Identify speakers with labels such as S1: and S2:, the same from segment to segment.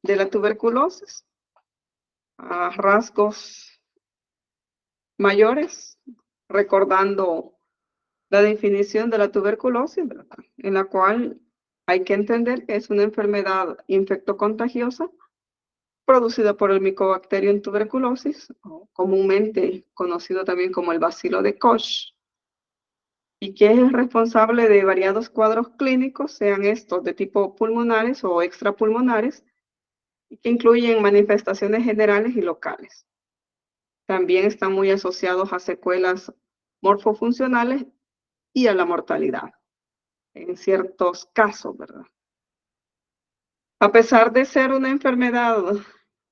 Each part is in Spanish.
S1: de la tuberculosis, a rasgos mayores, recordando la definición de la tuberculosis, ¿verdad? En la cual hay que entender que es una enfermedad infectocontagiosa producida por el Mycobacterium tuberculosis, o comúnmente conocido también como el bacilo de Koch, y que es responsable de variados cuadros clínicos, sean estos de tipo pulmonares o extrapulmonares, y que incluyen manifestaciones generales y locales. También están muy asociados a secuelas morfofuncionales y a la mortalidad, en ciertos casos, ¿verdad? A pesar de ser una enfermedad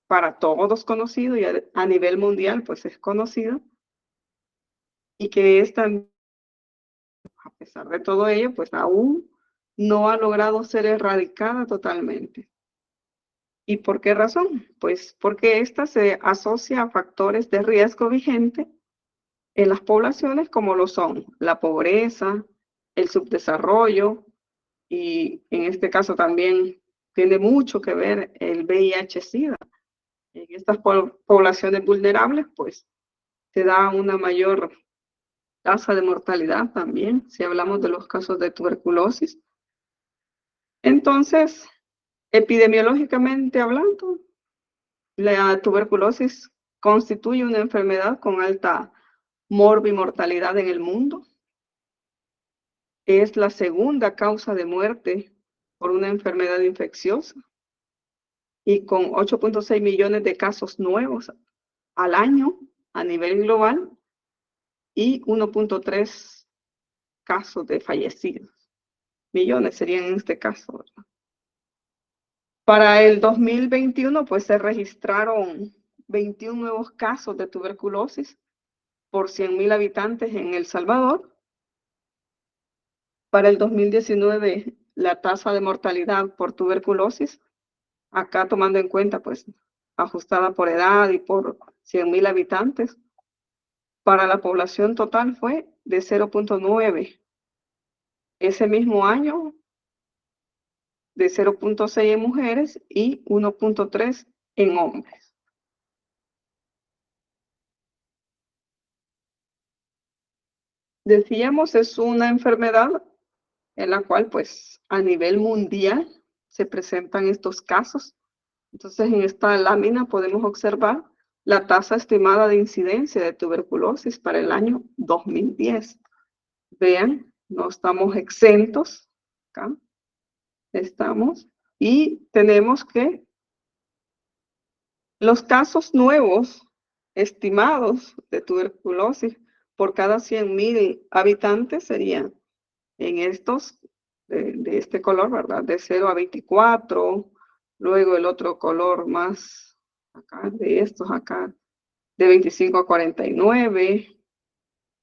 S1: para todos conocido y a nivel mundial, pues es conocido, y que es también, a pesar de todo ello, pues aún no ha logrado ser erradicada totalmente. ¿Y por qué razón? Pues porque esta se asocia a factores de riesgo vigente en las poblaciones como lo son la pobreza, el subdesarrollo y en este caso también tiene mucho que ver el VIH-Sida. En estas poblaciones vulnerables pues se da una mayor tasa de mortalidad también, si hablamos de los casos de tuberculosis. Entonces, epidemiológicamente hablando, la tuberculosis constituye una enfermedad con alta morbimortalidad en el mundo. Es la segunda causa de muerte por una enfermedad infecciosa y con 8.6 millones de casos nuevos al año a nivel global y 1.3 casos de fallecidos. Millones serían en este caso, ¿verdad? Para el 2021, pues se registraron 21 nuevos casos de tuberculosis por 100.000 habitantes en El Salvador. Para el 2019, la tasa de mortalidad por tuberculosis, acá tomando en cuenta, pues, ajustada por edad y por 100.000 habitantes, para la población total fue de 0.9. Ese mismo año, de 0.6 en mujeres y 1.3 en hombres. Decíamos, es una enfermedad en la cual, pues, a nivel mundial se presentan estos casos. Entonces, en esta lámina podemos observar la tasa estimada de incidencia de tuberculosis para el año 2010. Vean, no estamos exentos, acá estamos, y tenemos que los casos nuevos estimados de tuberculosis por cada 100.000 habitantes serían en estos de este color, ¿verdad? De 0 a 24, luego el otro color más acá, de estos acá, de 25 a 49,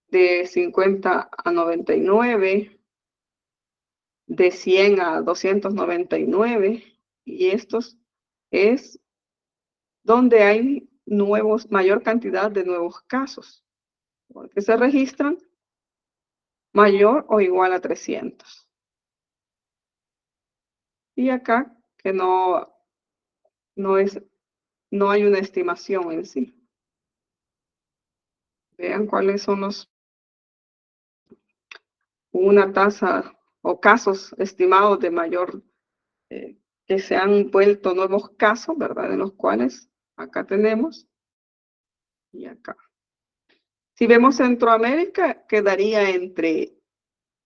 S1: de 50 a 99, de 100 a 299, y estos es donde hay mayor cantidad de nuevos casos, porque se registran mayor o igual a 300. Y acá que no es, no hay una estimación en sí. Vean cuáles son una tasa o casos estimados de mayor, que se han vuelto nuevos casos, ¿verdad? En los cuales acá tenemos y acá. Si vemos Centroamérica, quedaría entre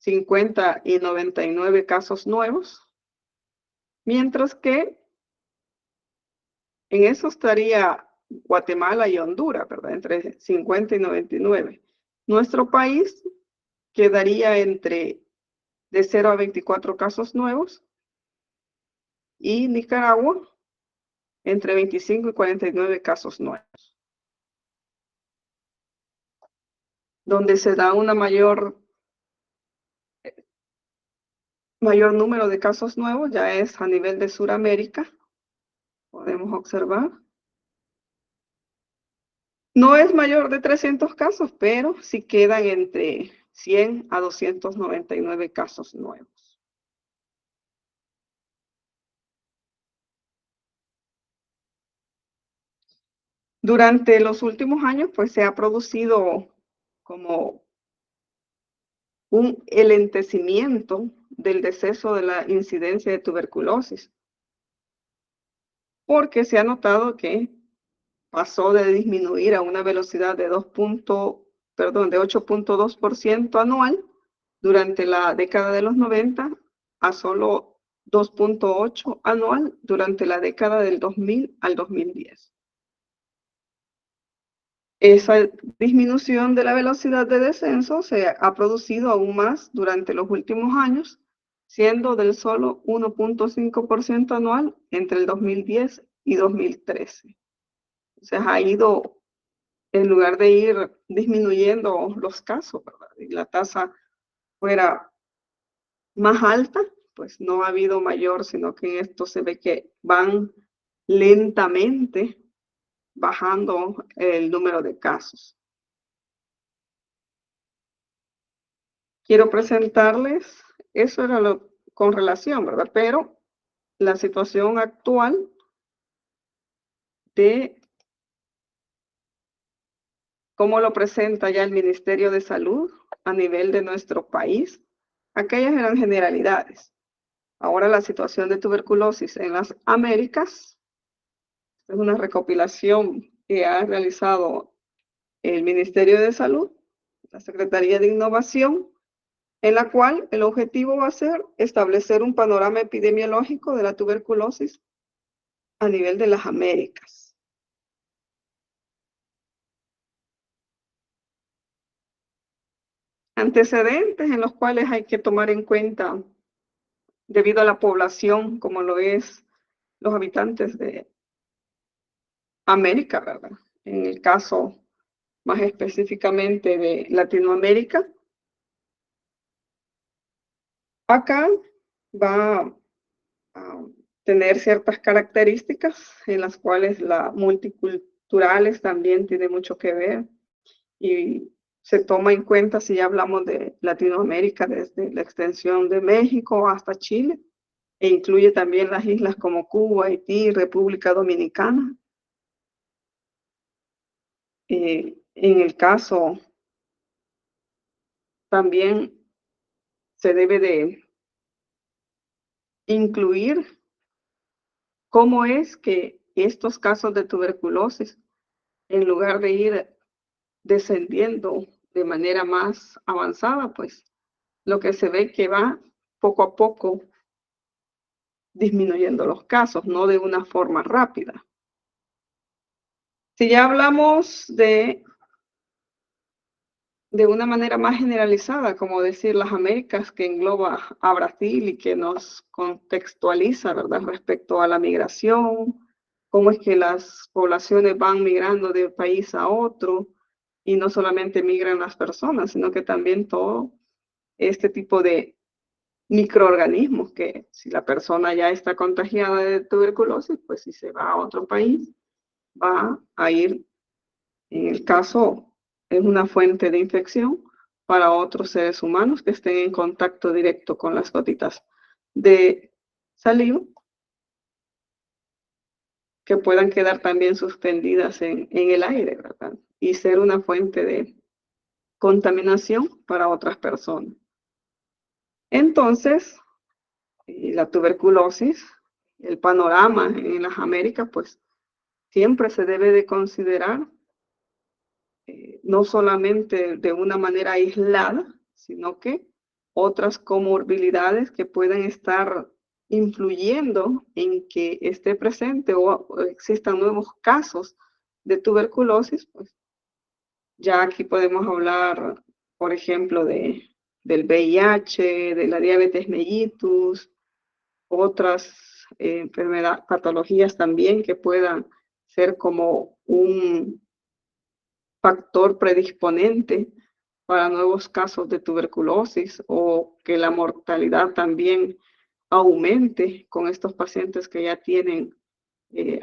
S1: 50 y 99 casos nuevos, mientras que en eso estaría Guatemala y Honduras, ¿verdad? Entre 50 y 99. Nuestro país quedaría entre de 0 a 24 casos nuevos y Nicaragua entre 25 y 49 casos nuevos. Donde se da una mayor número de casos nuevos ya es a nivel de Sudamérica, podemos observar. No es mayor de 300 casos, pero sí quedan entre 100 a 299 casos nuevos. Durante los últimos años, pues se ha producido como un elentecimiento del deceso de la incidencia de tuberculosis, porque se ha notado que pasó de disminuir a una velocidad de 8.2% anual durante la década de los 90 a solo 2.8 anual durante la década del 2000 al 2010. Esa disminución de la velocidad de descenso se ha producido aún más durante los últimos años, siendo del solo 1.5% anual entre el 2010 y 2013. O sea, ha ido, en lugar de ir disminuyendo los casos, ¿verdad? Y la tasa fuera más alta, pues no ha habido mayor, sino que en esto se ve que van lentamente bajando el número de casos. Quiero presentarles, eso era lo con relación, ¿verdad? Pero la situación actual de cómo lo presenta ya el Ministerio de Salud a nivel de nuestro país, aquellas eran generalidades. Ahora la situación de tuberculosis en las Américas es una recopilación que ha realizado el Ministerio de Salud, la Secretaría de Innovación, en la cual el objetivo va a ser establecer un panorama epidemiológico de la tuberculosis a nivel de las Américas. Antecedentes en los cuales hay que tomar en cuenta debido a la población, como lo es los habitantes de América, ¿verdad? En el caso más específicamente de Latinoamérica, acá va a tener ciertas características en las cuales la multiculturales también tiene mucho que ver y se toma en cuenta si ya hablamos de Latinoamérica desde la extensión de México hasta Chile e incluye también las islas como Cuba, Haití, República Dominicana. En el caso también se debe de incluir cómo es que estos casos de tuberculosis, en lugar de ir descendiendo de manera más avanzada, pues lo que se ve que va poco a poco disminuyendo los casos, no de una forma rápida. Si ya hablamos de una manera más generalizada, como decir las Américas, que engloba a Brasil y que nos contextualiza, ¿verdad?, respecto a la migración, cómo es que las poblaciones van migrando de un país a otro y no solamente migran las personas, sino que también todo este tipo de microorganismos que si la persona ya está contagiada de tuberculosis, pues si se va a otro país, va a ir, en el caso, es una fuente de infección para otros seres humanos que estén en contacto directo con las gotitas de saliva, que puedan quedar también suspendidas en el aire, ¿verdad? Y ser una fuente de contaminación para otras personas. Entonces, la tuberculosis, el panorama en las Américas, pues siempre se debe de considerar no solamente de una manera aislada, sino que otras comorbilidades que pueden estar influyendo en que esté presente o existan nuevos casos de tuberculosis, pues ya aquí podemos hablar, por ejemplo, del VIH, de la diabetes mellitus, otras enfermedades, patologías también que puedan ser como un factor predisponente para nuevos casos de tuberculosis o que la mortalidad también aumente con estos pacientes que ya tienen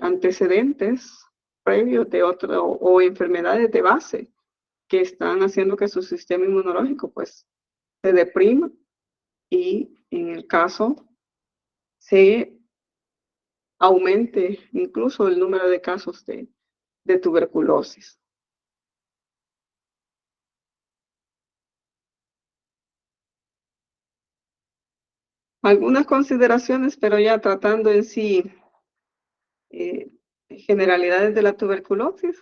S1: antecedentes previos de otro o enfermedades de base que están haciendo que su sistema inmunológico pues se deprima y en el caso se aumente incluso el número de casos de de tuberculosis. Algunas consideraciones, pero ya tratando en sí generalidades de la tuberculosis,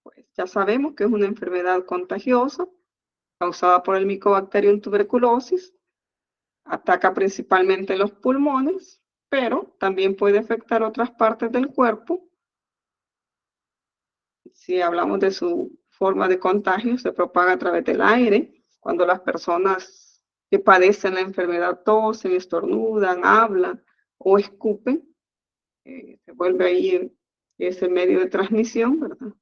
S1: pues ya sabemos que es una enfermedad contagiosa causada por el Mycobacterium tuberculosis, ataca principalmente los pulmones, pero también puede afectar otras partes del cuerpo. Si hablamos de su forma de contagio, se propaga a través del aire, cuando las personas que padecen la enfermedad tosen, estornudan, hablan o escupen, se vuelve ahí ese medio de transmisión, ¿verdad?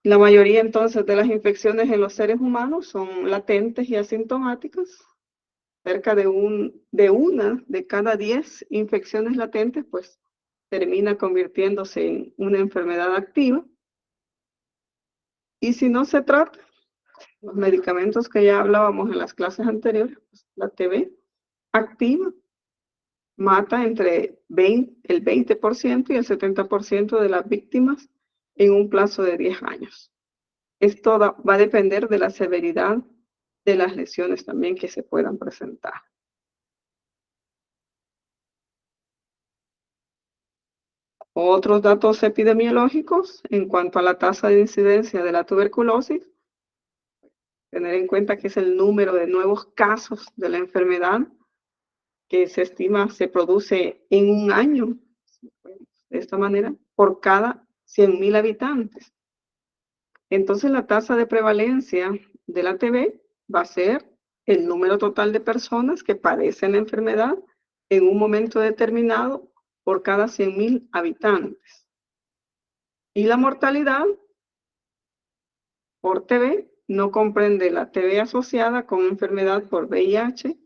S1: La mayoría entonces de las infecciones en los seres humanos son latentes y asintomáticas. Cerca de una de cada 10 infecciones latentes, pues termina convirtiéndose en una enfermedad activa. Y si no se trata, los medicamentos que ya hablábamos en las clases anteriores, pues, la TB activa mata entre el 20% y el 70% de las víctimas en un plazo de 10 años. Esto va a depender de la severidad de las lesiones también que se puedan presentar. Otros datos epidemiológicos en cuanto a la tasa de incidencia de la tuberculosis, tener en cuenta que es el número de nuevos casos de la enfermedad que se estima se produce en un año, de esta manera, por cada 100.000 habitantes. Entonces la tasa de prevalencia de la TB va a ser el número total de personas que padecen la enfermedad en un momento determinado por cada 100.000 habitantes. Y la mortalidad por TB no comprende la TB asociada con enfermedad por VIH.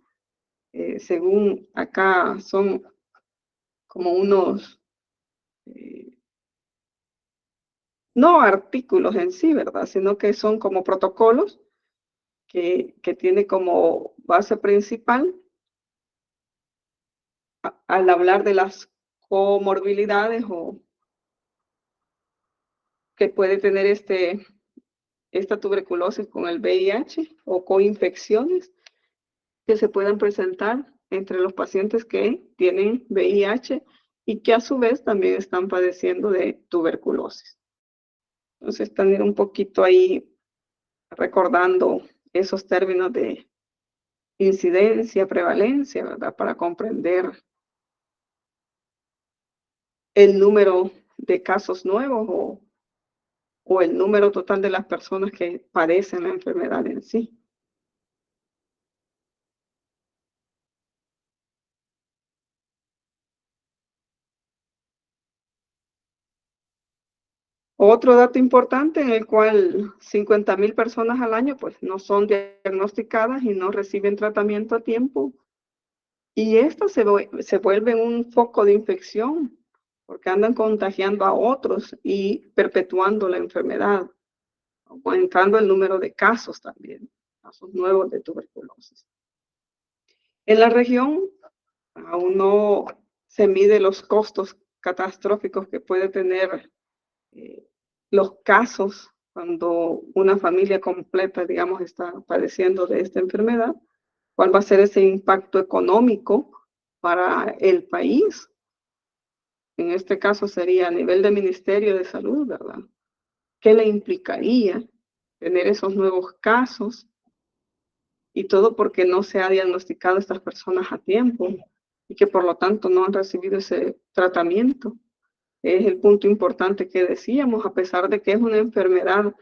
S1: Según acá son como unos, no artículos en sí, ¿verdad? Sino que son como protocolos que tiene como base principal al hablar de las comorbilidades o que puede tener esta tuberculosis con el VIH o coinfecciones que se puedan presentar entre los pacientes que tienen VIH y que a su vez también están padeciendo de tuberculosis. Entonces, tener un poquito ahí recordando esos términos de incidencia, prevalencia, ¿verdad? Para comprender el número de casos nuevos o el número total de las personas que padecen la enfermedad en sí. Otro dato importante en el cual 50.000 personas al año pues no son diagnosticadas y no reciben tratamiento a tiempo. Y esto se vuelve un foco de infección porque andan contagiando a otros y perpetuando la enfermedad, aumentando el número de casos también, casos nuevos de tuberculosis. En la región aún no se mide los costos catastróficos que puede tener los casos cuando una familia completa, digamos, está padeciendo de esta enfermedad, cuál va a ser ese impacto económico para el país. En este caso sería a nivel de Ministerio de Salud, ¿verdad? ¿Qué le implicaría tener esos nuevos casos? Y todo porque no se ha diagnosticado a estas personas a tiempo y que por lo tanto no han recibido ese tratamiento. Es el punto importante que decíamos, a pesar de que es una enfermedad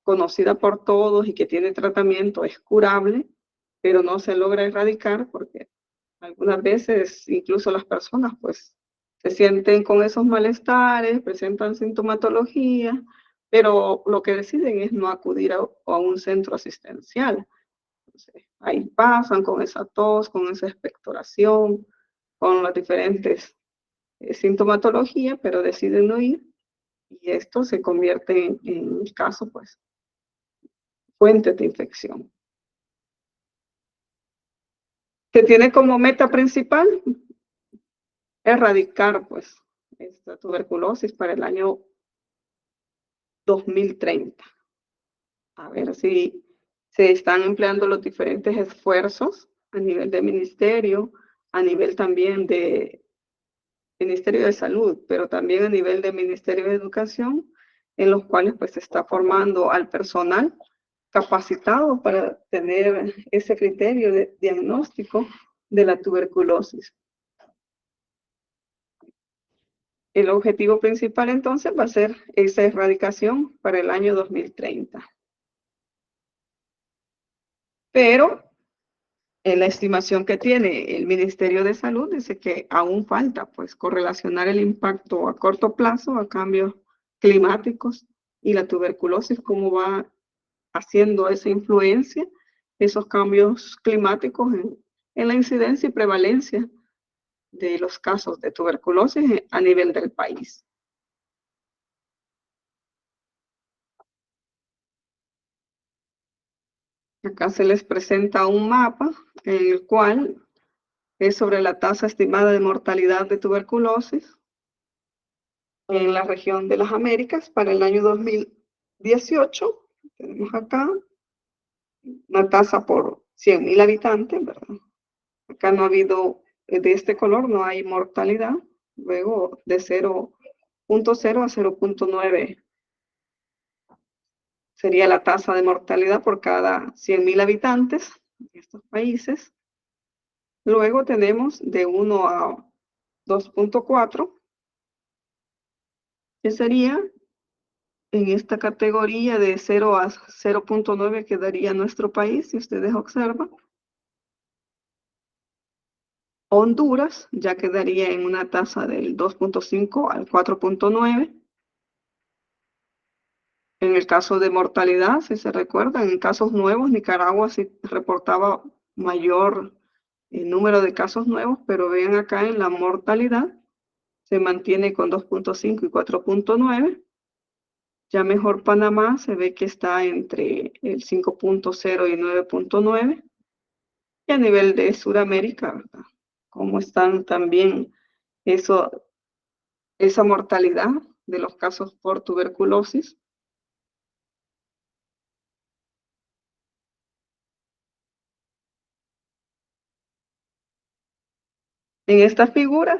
S1: conocida por todos y que tiene tratamiento, es curable, pero no se logra erradicar porque algunas veces incluso las personas pues se sienten con esos malestares, presentan sintomatología, pero lo que deciden es no acudir a un centro asistencial. Entonces, ahí pasan con esa tos, con esa expectoración, con las diferentes sintomatología, pero deciden no ir y esto se convierte en un caso, pues, fuente de infección. Se tiene como meta principal erradicar, pues, esta tuberculosis para el año 2030. A ver si se están empleando los diferentes esfuerzos a nivel de ministerio, a nivel también de Ministerio de Salud, pero también a nivel de Ministerio de Educación, en los cuales pues se está formando al personal capacitado para tener ese criterio de diagnóstico de la tuberculosis. El objetivo principal entonces va a ser esa erradicación para el año 2030. Pero en la estimación que tiene el Ministerio de Salud dice que aún falta pues correlacionar el impacto a corto plazo a cambios climáticos y la tuberculosis, cómo va haciendo esa influencia, esos cambios climáticos en la incidencia y prevalencia de los casos de tuberculosis a nivel del país. Acá se les presenta un mapa en el cual es sobre la tasa estimada de mortalidad de tuberculosis en la región de las Américas para el año 2018. Tenemos acá una tasa por 100.000 habitantes, ¿verdad? Acá no ha habido, de este color no hay mortalidad, luego de 0.0 a 0.9 sería la tasa de mortalidad por cada 100.000 habitantes en estos países. Luego tenemos de 1 a 2.4, que sería en esta categoría de 0 a 0.9 quedaría nuestro país, si ustedes observan. Honduras ya quedaría en una tasa del 2.5 al 4.9. En el caso de mortalidad, si se recuerdan, en casos nuevos, Nicaragua sí reportaba mayor número de casos nuevos, pero vean acá en la mortalidad, se mantiene con 2.5 y 4.9. Ya mejor Panamá se ve que está entre el 5.0 y 9.9. Y a nivel de Sudamérica, ¿verdad? Cómo están también eso, esa mortalidad de los casos por tuberculosis. En esta figura,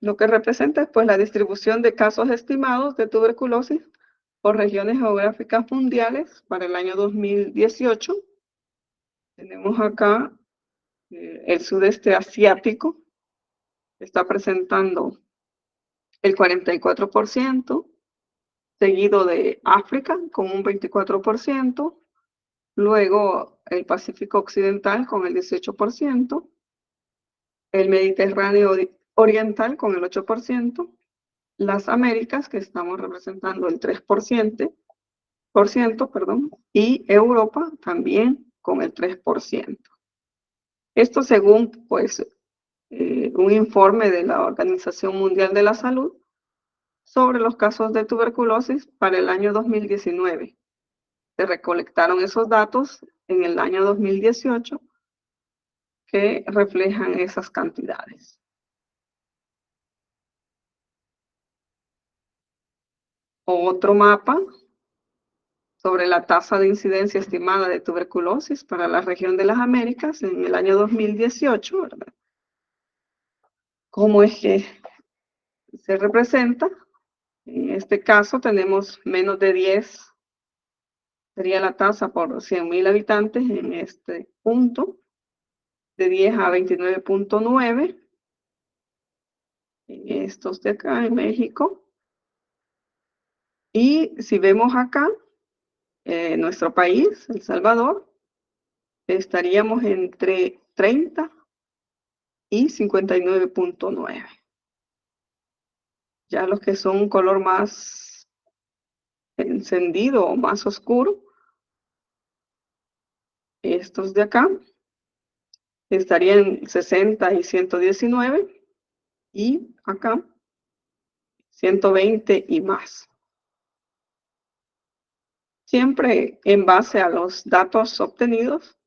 S1: lo que representa es pues la distribución de casos estimados de tuberculosis por regiones geográficas mundiales para el año 2018. Tenemos acá el sudeste asiático, está presentando el 44%, seguido de África con un 24%, luego el Pacífico Occidental con el 18%, el Mediterráneo Oriental con el 8%, las Américas, que estamos representando el 3%, perdón, y Europa también con el 3%. Esto según pues un informe de la Organización Mundial de la Salud sobre los casos de tuberculosis para el año 2019. Se recolectaron esos datos en el año 2018 que reflejan esas cantidades. Otro mapa sobre la tasa de incidencia estimada de tuberculosis para la región de las Américas en el año 2018, ¿verdad? ¿Cómo es que se representa? En este caso tenemos menos de 10, sería la tasa por 100.000 habitantes en este punto, de 10 a 29.9, en estos de acá en México. Y si vemos acá, nuestro país, El Salvador, estaríamos entre 30 y 59.9. Ya los que son un color más encendido o más oscuro, estos de acá, estarían 60 y 119, y acá 120 y más. Siempre en base a los datos obtenidos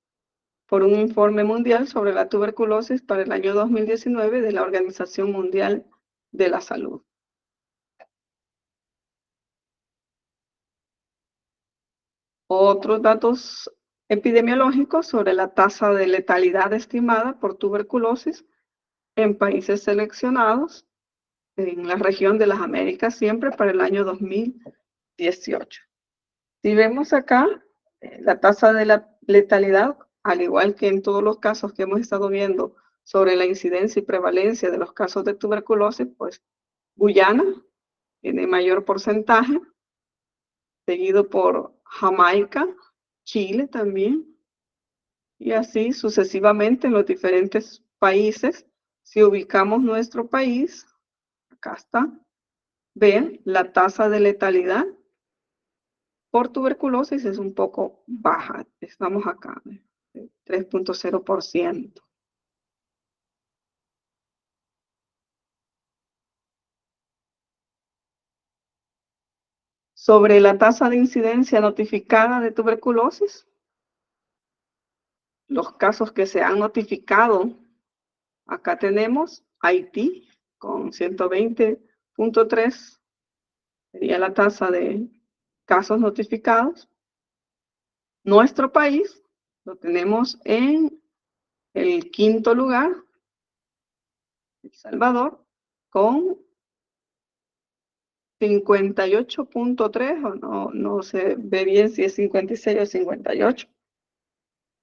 S1: por un informe mundial sobre la tuberculosis para el año 2019 de la Organización Mundial de la Salud. Otros datos epidemiológicos sobre la tasa de letalidad estimada por tuberculosis en países seleccionados en la región de las Américas, siempre para el año 2018. Si vemos acá, la tasa de la letalidad, al igual que en todos los casos que hemos estado viendo sobre la incidencia y prevalencia de los casos de tuberculosis, pues Guyana tiene mayor porcentaje, seguido por Jamaica, Chile también, y así sucesivamente en los diferentes países. Si ubicamos nuestro país, acá está, vean, la tasa de letalidad por tuberculosis es un poco baja. Estamos acá, 3.0%. Sobre la tasa de incidencia notificada de tuberculosis, los casos que se han notificado, acá tenemos Haití con 120.3, sería la tasa de casos notificados. Nuestro país lo tenemos en el quinto lugar, El Salvador, con 58.3, o no se ve bien si es 56 o 58,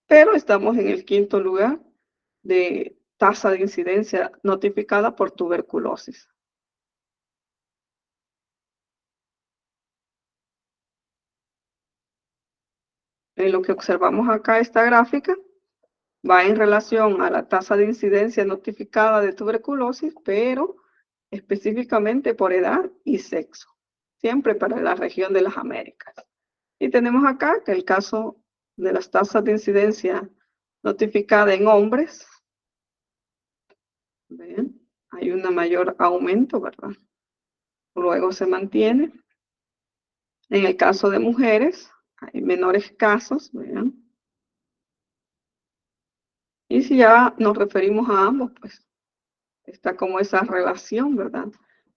S1: pero estamos en el quinto lugar de tasa de incidencia notificada por tuberculosis. En lo que observamos acá, esta gráfica va en relación a la tasa de incidencia notificada de tuberculosis, pero específicamente por edad y sexo, siempre para la región de las Américas. Y tenemos acá que el caso de las tasas de incidencia notificada en hombres, ¿ven? Hay un mayor aumento, ¿verdad? Luego se mantiene. En el caso de mujeres, hay menores casos, ¿vean? Y si ya nos referimos a ambos, pues está como esa relación, ¿verdad?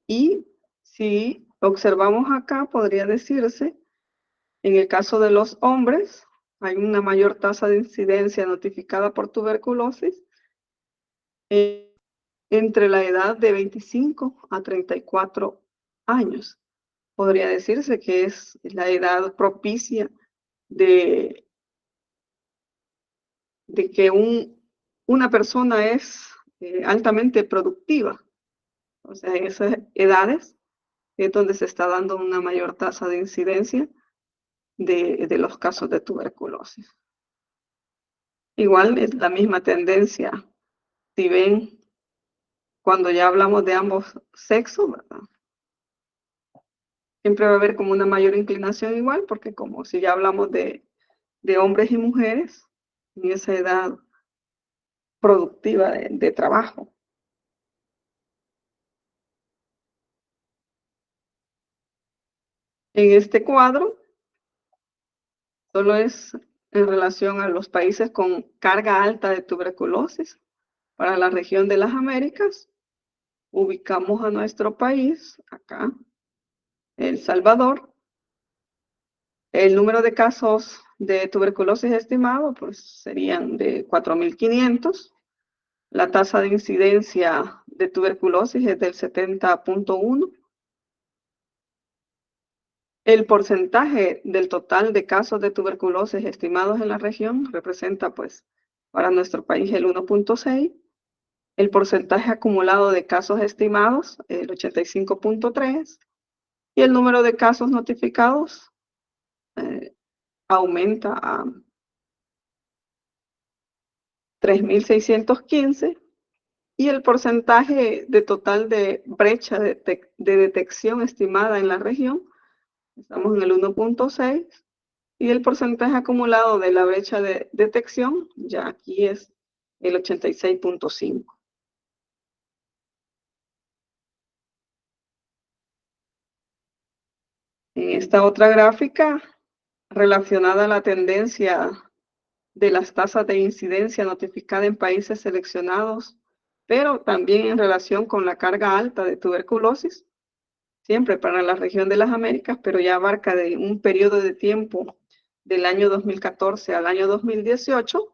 S1: Y si observamos acá, podría decirse, en el caso de los hombres, hay una mayor tasa de incidencia notificada por tuberculosis entre la edad de 25 a 34 años. Podría decirse que es la edad propicia de, de que una persona es altamente productiva. O sea, en esas edades es donde se está dando una mayor tasa de incidencia de los casos de tuberculosis. Igual es la misma tendencia, si ven, cuando ya hablamos de ambos sexos, ¿verdad? Siempre va a haber como una mayor inclinación igual, porque como si ya hablamos de hombres y mujeres en esa edad productiva de trabajo. En este cuadro solo es en relación a los países con carga alta de tuberculosis. Para la región de las Américas, ubicamos a nuestro país, acá, El Salvador. El número de casos de tuberculosis estimado, pues serían de 4.500. La tasa de incidencia de tuberculosis es del 70.1. El porcentaje del total de casos de tuberculosis estimados en la región representa, pues, para nuestro país el 1.6. El porcentaje acumulado de casos estimados, el 85.3. Y el número de casos notificados aumenta a 3.615. Y el porcentaje de total de brecha de detección estimada en la región, estamos en el 1.6. Y el porcentaje acumulado de la brecha de detección, ya aquí es el 86.5. En esta otra gráfica, relacionada a la tendencia de las tasas de incidencia notificada en países seleccionados, pero también en relación con la carga alta de tuberculosis, siempre para la región de las Américas, pero ya abarca de un periodo de tiempo del año 2014 al año 2018,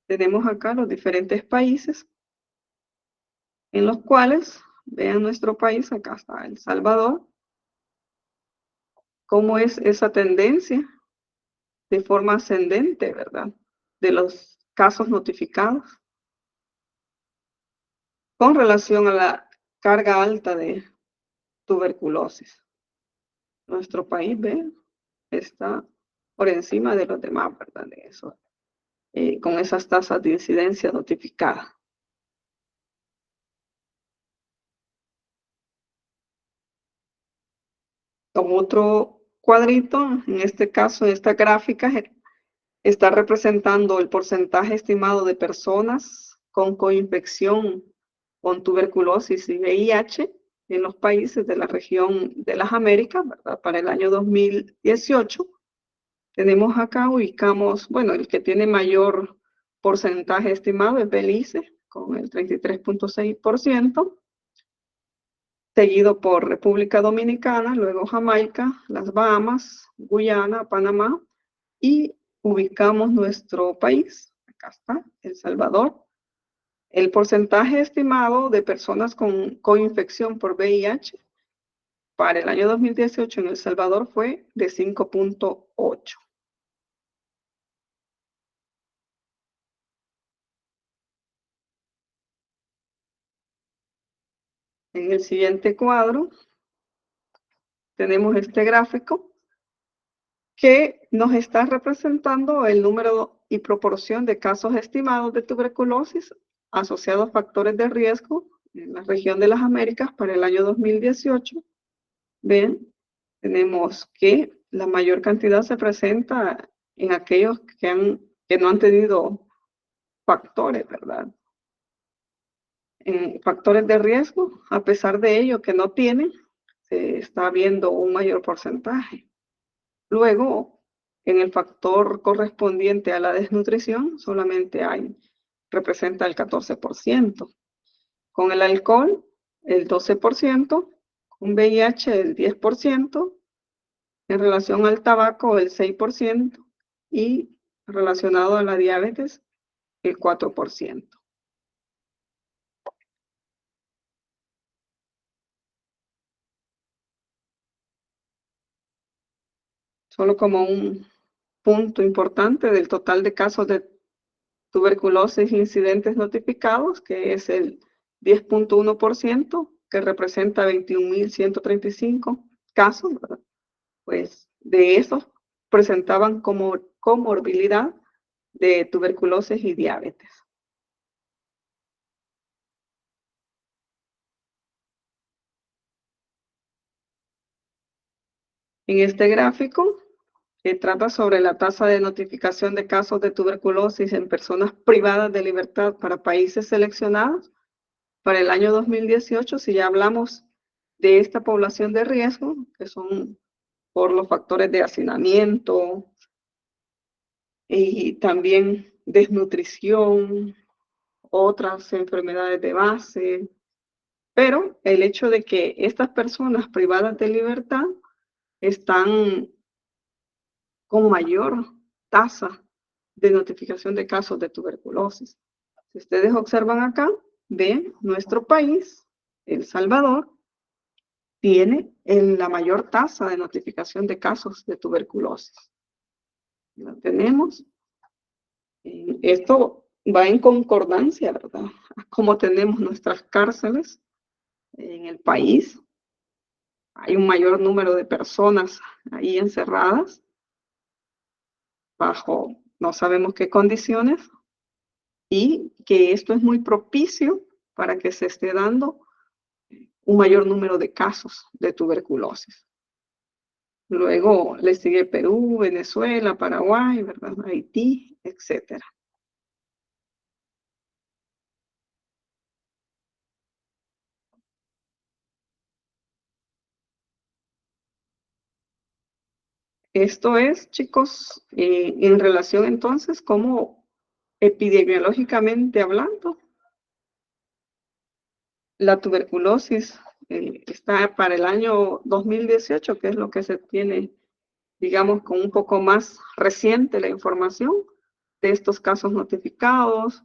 S1: tenemos acá los diferentes países en los cuales, vean nuestro país, acá está El Salvador, cómo es esa tendencia de forma ascendente, ¿verdad? De los casos notificados con relación a la carga alta de tuberculosis. Nuestro país, vean, está por encima de los demás, ¿verdad? De eso, con esas tasas de incidencia notificadas. Como otro cuadrito, en este caso, en esta gráfica, está representando el porcentaje estimado de personas con coinfección con tuberculosis y VIH en los países de la región de las Américas, ¿verdad? Para el año 2018. Tenemos acá, ubicamos, bueno, el que tiene mayor porcentaje estimado es Belice, con el 33.6%, seguido por República Dominicana, luego Jamaica, las Bahamas, Guyana, Panamá, y ubicamos nuestro país, acá está, El Salvador. El porcentaje estimado de personas con coinfección por VIH para el año 2018 en El Salvador fue de 5.8. En el siguiente cuadro tenemos este gráfico que nos está representando el número y proporción de casos estimados de tuberculosis asociados a factores de riesgo en la región de las Américas para el año 2018. Ven, tenemos que la mayor cantidad se presenta en aquellos que no han tenido factores, ¿verdad? En factores de riesgo, a pesar de ello que no tienen, se está viendo un mayor porcentaje. Luego, en el factor correspondiente a la desnutrición, solamente representa el 14%. Con el alcohol, el 12%, con VIH, el 10%, en relación al tabaco, el 6%, y relacionado a la diabetes, el 4%. Solo como un punto importante del total de casos de tuberculosis incidentes notificados, que es el 10.1%, que representa 21.135 casos, ¿verdad? Pues de esos presentaban como comorbilidad de tuberculosis y diabetes. En este gráfico, que trata sobre la tasa de notificación de casos de tuberculosis en personas privadas de libertad para países seleccionados, para el año 2018, si ya hablamos de esta población de riesgo, que son por los factores de hacinamiento y también desnutrición, otras enfermedades de base, pero el hecho de que estas personas privadas de libertad están con mayor tasa de notificación de casos de tuberculosis. Si ustedes observan acá, ven nuestro país, El Salvador, tiene la mayor tasa de notificación de casos de tuberculosis. La tenemos. Esto va en concordancia, ¿verdad? Como tenemos nuestras cárceles en el país, hay un mayor número de personas ahí encerradas bajo no sabemos qué condiciones, y que esto es muy propicio para que se esté dando un mayor número de casos de tuberculosis. Luego le sigue Perú, Venezuela, Paraguay, ¿verdad? Haití, etcétera. Esto es, chicos, en relación entonces, como epidemiológicamente hablando, la tuberculosis está para el año 2018, que es lo que se tiene digamos, con un poco más reciente la información de estos casos notificados,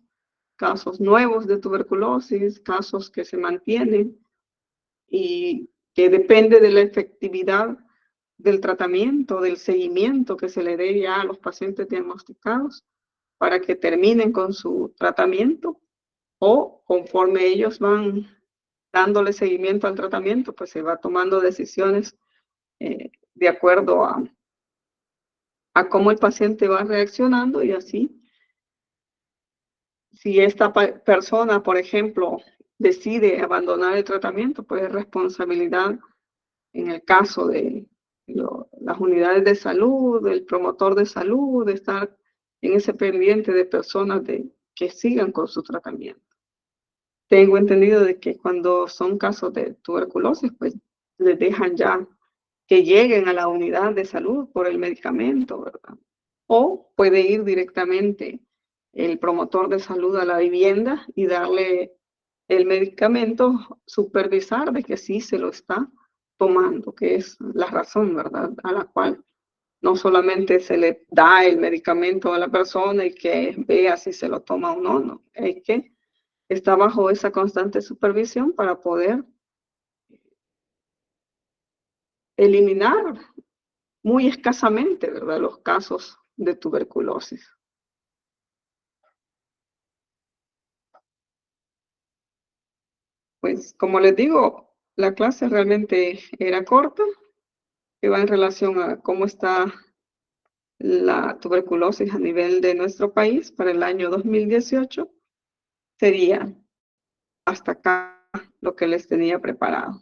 S1: casos nuevos de tuberculosis, casos que se mantienen y que depende de la efectividad del tratamiento, del seguimiento que se le dé ya a los pacientes diagnosticados para que terminen con su tratamiento o conforme ellos van dándole seguimiento al tratamiento, pues se va tomando decisiones de acuerdo a cómo el paciente va reaccionando y así, si esta persona, por ejemplo, decide abandonar el tratamiento, pues es responsabilidad en el caso de las unidades de salud, del promotor de salud, de estar en ese pendiente de personas que sigan con su tratamiento. Tengo entendido de que cuando son casos de tuberculosis, pues les dejan ya que lleguen a la unidad de salud por el medicamento, ¿verdad? O puede ir directamente el promotor de salud a la vivienda y darle el medicamento, supervisar de que sí se lo está tomando, que es la razón, ¿verdad? A la cual no solamente se le da el medicamento a la persona y que vea si se lo toma o no, no, es que está bajo esa constante supervisión para poder eliminar muy escasamente, ¿verdad?, los casos de tuberculosis. Pues como les digo, la clase realmente era corta, que va en relación a cómo está la tuberculosis a nivel de nuestro país para el año 2018. Sería hasta acá lo que les tenía preparado.